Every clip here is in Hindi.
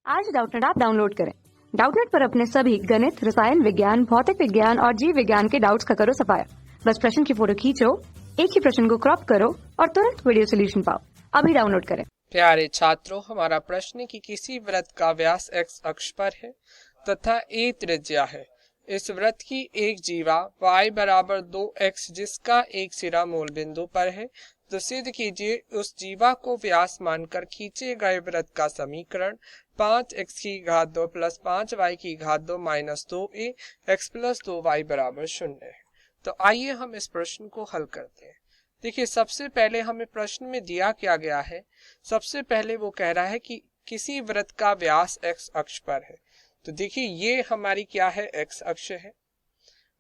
आज डाउटनेट ऐप डाउनलोड करें। डाउटनेट पर अपने सभी गणित, रसायन विज्ञान, भौतिक विज्ञान और जीव विज्ञान के डाउट्स का करो सफाया। बस प्रश्न की फोटो खींचो, एक ही प्रश्न को क्रॉप करो और तुरंत वीडियो सोल्यूशन पाओ। अभी डाउनलोड करें। प्यारे छात्रों, हमारा प्रश्न है कि किसी वृत्त का व्यास x अक्ष पर है तथा a त्रिज्या है। इस वृत्त की एक जीवा y बराबर 2x जिसका एक सिरा मूल बिंदु पर है, तो सिद्ध कीजिए उस जीवा को व्यास मानकर खींचे गए वृत्त का समीकरण 5x की घात 2 प्लस 5y की घात 2 minus 2a x plus 2y बराबर 0 है। तो आइए हम इस प्रश्न को हल करते हैं। देखिए, सबसे पहले हमें प्रश्न में दिया क्या गया है। सबसे पहले वो कह रहा है कि किसी वृत्त का व्यास x अक्ष पर है। तो देखिए, ये हमारी क्या है, x अक्ष है,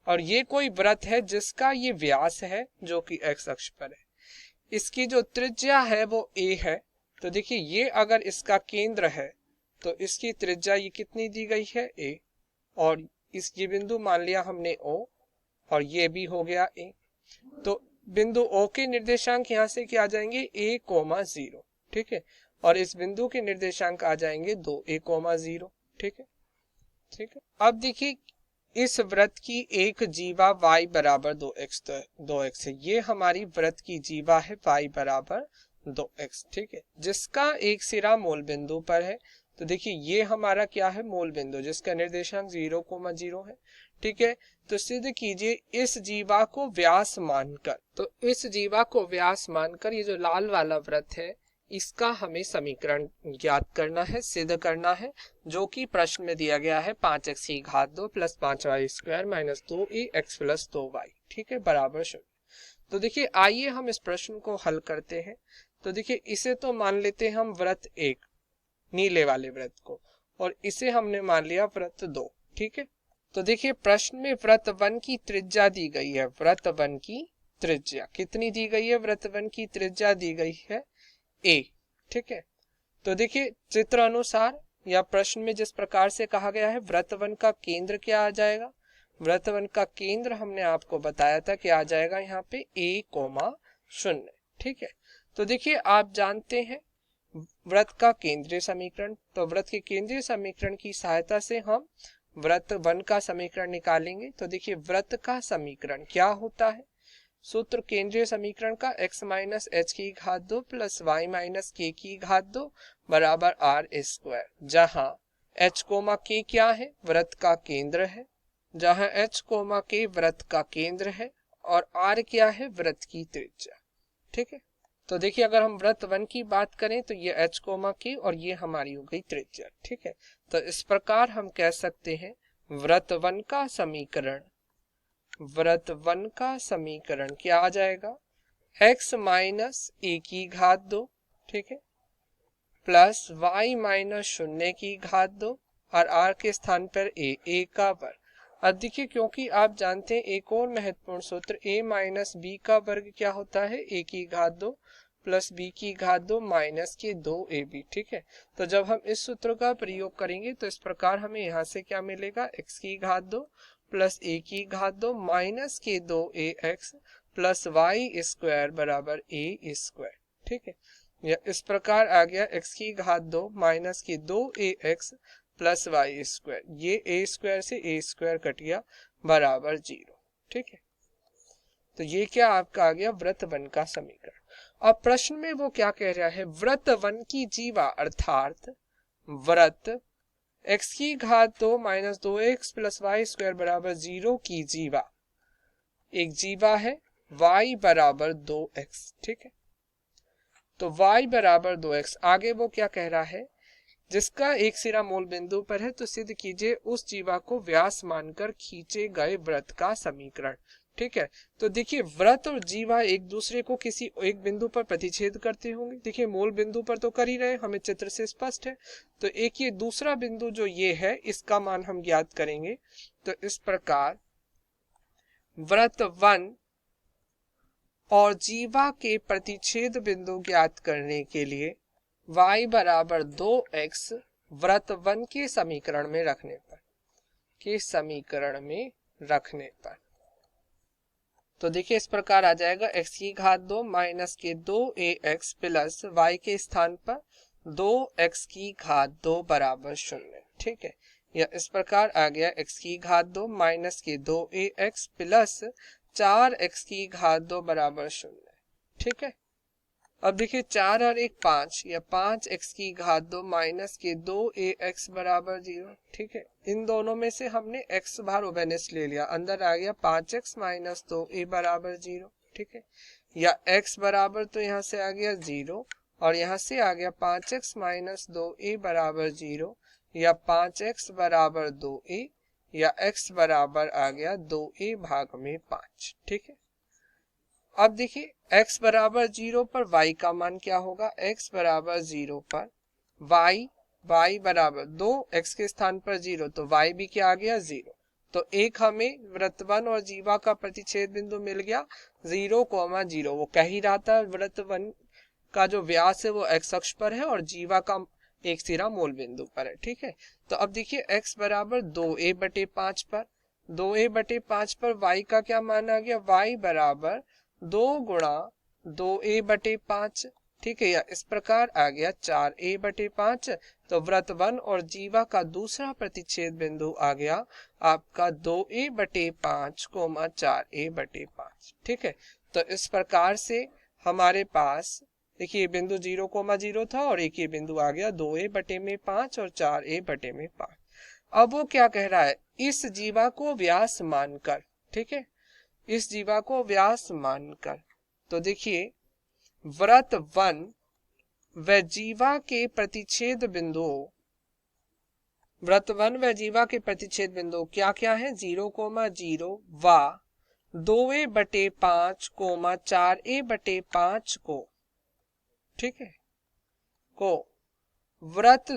और ये कोई वृत्त है जिसका ये व्यास है जो कि x अक्ष पर है। इसकी जो त्रिज्या है वो a है। तो देखिए, ये अगर इसका केंद्र है तो इसकी त्रिज्या ये कितनी दी गई है, a, और इस ये बिंदु मान लिया हमने o, और ये भी हो गया a। तो बिंदु O के निर्देशांक यहाँ से क्या आ जाएंगे, a,0, ठीक है, और इस बिंदु के निर्देशांक आ जाएंगे 2a,0, ठीक है, ठीक है। अब देखिए, इस वृत्त की एक जीवा y बराबर 2x है। ये हमारी वृत्त की जीवा है y बराबर 2x, ठीक है, जिसका एक सिरा मूल बिंदु पर है। तो देखिए, ये हमारा क्या है, मूल बिंदु जिसका निर्देशांक 0,0 है, ठीक है। तो सिद्ध कीजिए इस जीवा को व्यास मानकर। तो इस जीवा को व्यास मानकर ये जो लाल वाला वृत्त है इसका हमें समीकरण ज्ञात करना है, सिद्ध करना है, जो कि प्रश्न में दिया गया है 5x की घात 2 plus 5y square minus 2a x plus 2y, ठीक है, बराबर 0। तो देखिए, आइए हम इस प्रश्न को हल करते हैं। तो देखिए, इसे तो मान लेते हैं हम वृत्त 1, नीले वाले वृत्त को, और इसे हमने मान लिया वृत्त 2, ठीक है। तो देखिए, प्रश्न में वृत्त 1 की त्रिज्या दी गई है। वृत्त 1 की त्रिज्या कितनी दी गई है, वृत्त 1 की त्रिज्या दी गई है a, ठीक है। तो देखिए, चित्र अनुसार या प्रश्न में जिस प्रकार से कहा गया है, वृत्त 1 का केंद्र क्या आ जाएगा, वृत्त 1 का केंद्र हमने आपको बताया था कि आ जाएगा यहाँ पे a,0, ठीक है। तो देखिए, आप जानते हैं वृत्त का केंद्रीय समीकरण। तो वृत्त के केंद्रीय समीकरण की सहायता से हम वृत्त 1 का समीकरण निकालेंगे। तो देखिए, वृत्त का समीकरण क्या होता है, सूत्र केंद्रीय समीकरण का x माइनस एच की घात 2 प्लस y माइनस के की घात 2 बराबर आर स्क्वायर, जहां h कोमा k क्या है, वृत्त का केंद्र है, जहां h कोमा k वृत्त का केंद्र है, और r क्या है, वृत्त की त्रिज्या, ठीक है। तो देखिए, अगर हम वृत्त 1 की बात करें तो ये h कोमा k और ये हमारी हो गई त्रिज्या, ठीक है। तो इस प्रकार हम कह सकते हैं वृत्त 1 का समीकरण, वृत्त 1 का समीकरण क्या आ जाएगा, x माइनस a की घात 2, ठीक है, प्लस y माइनस 0 की घात 2, और r के स्थान पर a का वर्ग। अब देखिए, क्योंकि आप जानते हैं एक और महत्वपूर्ण सूत्र a माइनस b का वर्ग क्या होता है, a की घात 2 प्लस b की घात 2 माइनस के 2ab, ठीक है। तो जब हम इस सूत्र का प्रयोग करेंगे तो इस प्रकार हमें यहाँ से क्या मिलेगा, x की घात 2 प्लस a की घात 2 माइनस के 2ax प्लस y स्क्वायर बराबर a स्क्वायर, ठीक है। या इस प्रकार आ गया x की घात 2 माइनस के 2ax प्लस y स्क्वायर, ये a स्क्वायर से a स्क्वायर कट गया बराबर 0, ठीक है। तो ये क्या आपका आ गया, वृत्त 1 का समीकरण। अब प्रश्न में वो क्या कह रहा है, वृत्त 1 की जीवा अर्थात वृत्त x की घात 2 minus 2x plus Y square बराबर 0 की जीवा, एक जीवा है y बराबर 2x, ठीक है। तो y बराबर 2x, आगे वो क्या कह रहा है, जिसका एक सिरा मूल बिंदु पर है, तो सिद्ध कीजिए उस जीवा को व्यास मानकर खींचे गए वृत्त का समीकरण, ठीक है। तो देखिए, वृत्त और जीवा एक दूसरे को किसी एक बिंदु पर प्रतिच्छेद करते होंगे। देखिए, मूल बिंदु पर तो कर ही रहे, हमें चित्र से स्पष्ट है। तो एक ये दूसरा बिंदु जो ये है, इसका मान हम ज्ञात करेंगे। तो इस प्रकार वृत्त 1 और जीवा के प्रतिच्छेद बिंदु ज्ञात करने के लिए y बराबर 2x वृत्त 1 के समीकरण में रखने पर, तो देखिए, इस प्रकार आ जाएगा x की घात 2 माइनस के 2ax प्लस y के स्थान पर 2x की घात 2 बराबर 0। ठीक है, या इस प्रकार आ गया x की घात 2 माइनस के 2ax प्लस 4x की घात 2 बराबर 0। ठीक है, अब देखिए 4 और 1 5, या 5x की घात 2 माइनस के 2ax बराबर 0। ठीक है, इन दोनों में से हमने x बार उभयनिष्ठ ले लिया, अंदर आ गया 5x माइनस 2a बराबर 0। ठीक है, या x बराबर तो यहाँ से आ गया 0 और यहाँ से आ गया 5x माइनस 2a बराबर 0, या 5x बराबर 2a, या x बराबर आ गया 2a भाग में 5। ठीक है, अब देखिए x बराबर 0 पर y का मान क्या होगा। x बराबर 0 पर y बराबर 2, x के स्थान पर 0 तो y भी क्या आ गया 0। तो एक हमें वृत्तवन और जीवा का प्रतिच्छेद बिंदु मिल गया 0,0। वो कह ही रहा था वृत्तवन का जो व्यास है वो x अक्ष पर है और जीवा का एक सिरा मूल बिंदु पर है। ठीक है, तो अब देखिए x बराबर 2a/5 पर 2a/5 पर y का क्या मान आ गया, y बराबर 2 गुणा 2a/5। ठीक है, या इस प्रकार आ गया 4a/5। तो वृत्तवन और जीवा का दूसरा प्रतिच्छेद बिंदु आ गया आपका 2a/5, 4a/5। ठीक है, तो इस प्रकार से हमारे पास देखिए बिंदु 0,0 था और एक ये बिंदु आ गया 2a/5 और 4a/5। अब वो क्या कह रहा है, इस जीवा को व्यास मानकर, ठीक है, इस जीवा को व्यास मानकर, तो देखिए वृत्तवन व जीवा के प्रतिच्छेद बिंदुओं, वृत्तवन व जीवा के प्रतिच्छेद बिंदु क्या क्या है, 0,0 व 2a/5, 4a/5 को, ठीक है, को वृत्त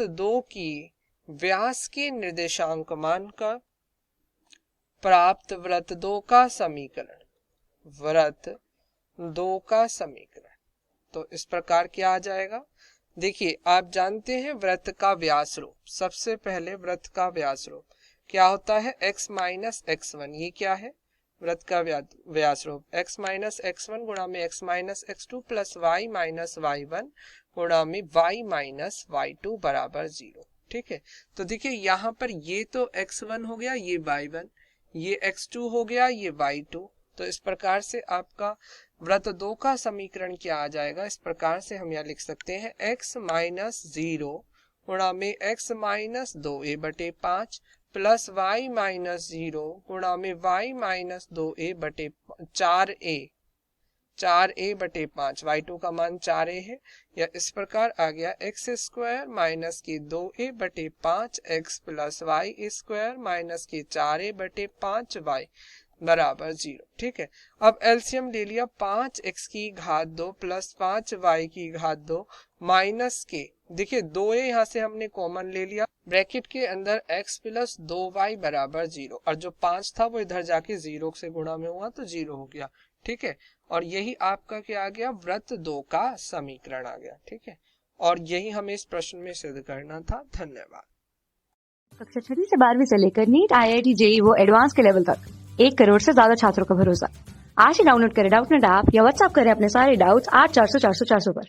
दो की व्यास के निर्देशांक मानकर प्राप्त वृत्त 2 का समीकरण, वृत्त 2 का समीकरण। तो इस प्रकार क्या आ जाएगा, देखिए आप जानते हैं वृत्त का व्यास रूप, सबसे पहले वृत्त का व्यास रूप क्या होता है, x माइनस x1। ये क्या है, वृत्त का व्यास रूप x माइनस x1 गुणा में x minus x2 plus y minus y1 गुणा में y माइनस y2 बराबर 0। ठीक है, तो देखिए यहाँ पर ये तो x1 हो गया, ये y1, ये x2 हो गया, ये y2। तो इस प्रकार से आपका वृत्त 2 का समीकरण क्या आ जाएगा, इस प्रकार से हम यहाँ लिख सकते हैं x माइनस 0 गुणा में x minus 2a/5 plus y minus 0 गुणा में y माइनस 4a/5, y2 का मान 4a है, या इस प्रकार आ गया x स्क्वायर माइनस के 2a/5 x plus y square minus के 4a/5 y बराबर 0। ठीक है, अब एलसीएम ले लिया, 5x की घात 2 प्लस 5y की घात 2 माइनस के, देखिए 2a यहाँ से हमने कॉमन ले लिया, ब्रैकेट के अंदर x प्लस 2y बराबर 0, और जो 5 था वो इधर जाके 0 से गुणा में हुआ तो 0 हो गया। ठीक है, और यही आपका क्या आ गया, वृत्त 2 का समीकरण आ गया। ठीक है, और यही हमें इस प्रश्न में सिद्ध करना था। धन्यवाद। कक्षा 6 से 12वीं से लेकर नीट, IIT, JEE वो एडवांस के लेवल तक 1 करोड़ से ज्यादा छात्रों का भरोसा। आज ही डाउनलोड करें डाउटनेट ऐप या व्हाट्सएप करें अपने सारे डाउट्स 8400 400 400 पर।